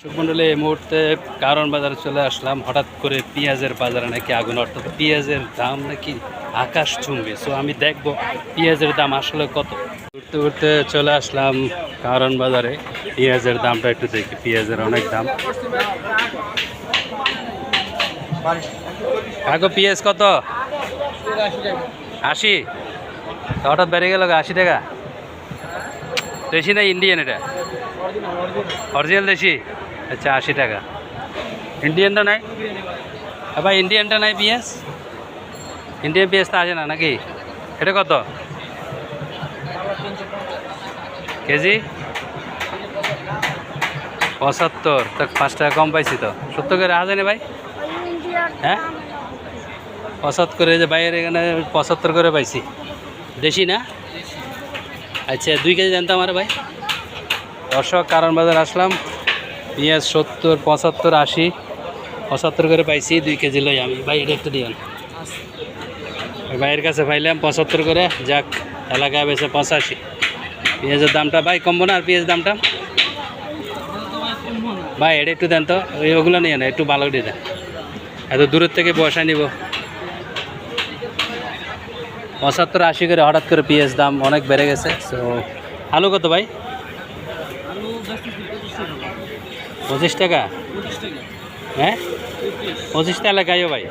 মন্ডলে এই মুহূর্তে কারণ বাজারে চলে আসলাম। হঠাৎ করে পেঁয়াজের বাজারে নাকি আগুন, অর্থাৎ পেঁয়াজের দাম নাকি আকাশ চুম্বে। সো আমি দেখবো পেঁয়াজের দাম আসলে কত। ঘুরতে ঘুরতে চলে আসলাম কারণ বাজারে, পেঁয়াজের দামটা একটু দেখি। পেঁয়াজের অনেক দাম। কাকু পেঁয়াজ কত? 80। হঠাৎ বেড়ে গেল 80 টাকা। দেশি না ইন্ডিয়ান? এটা অরিজিনাল দেশি। আচ্ছা 80 টাকা। ইন্ডিয়ানটা নাই ভাই? ইন্ডিয়ানটা নাই পেঁয়াজ? ইন্ডিয়ান পেঁয়াজটা আসে না নাকি? এটা কত কেজি? 75। তো 5 টাকা কম পাইছি তো। 70 করে আসে না ভাই? হ্যাঁ 75 করে, যে বাইরের এখানে 75 করে পাইছি। দেশি না? আচ্ছা 2 কেজি জানতাম আর ভাই। দর্শক কারণ বাজার আসলাম, পেঁয়াজ 70, 75, 80, 75 করে পাইছি। 2 কেজি লই আমি। ভাই এটা একটু দিন। ভাইয়ের কাছে পাইলাম 75 করে। যাক, এলাকায় বেছে 85। পেঁয়াজের দামটা ভাই কমবো না? আর পেঁয়াজের দামটা ভাই এটা একটু দেন তো। ওগুলো নিয়ে না, একটু ভালো দিয়ে দেন। এত দূরের থেকে বসায় নিব। 75, 80 করে হঠাৎ করে পেঁয়াজ দাম অনেক বেড়ে গেছে। সো আলু কত ভাই? 25 টাকা। হ্যাঁ 25 টাকা এলাকায়ও ভাই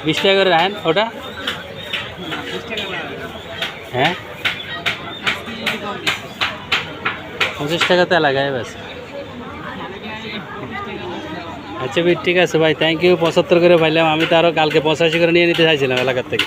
20 টাকা করে রাখেন ওটা। হ্যাঁ 25 টাকা তো এলাকায় ব্যাস। আচ্ছা ভাই ঠিক আছে ভাই, থ্যাংক ইউ। 75 করে পাইলাম। আমি তো আরও কালকে 85 করে নিয়ে নিতে চাইছিলাম এলাকার থেকে।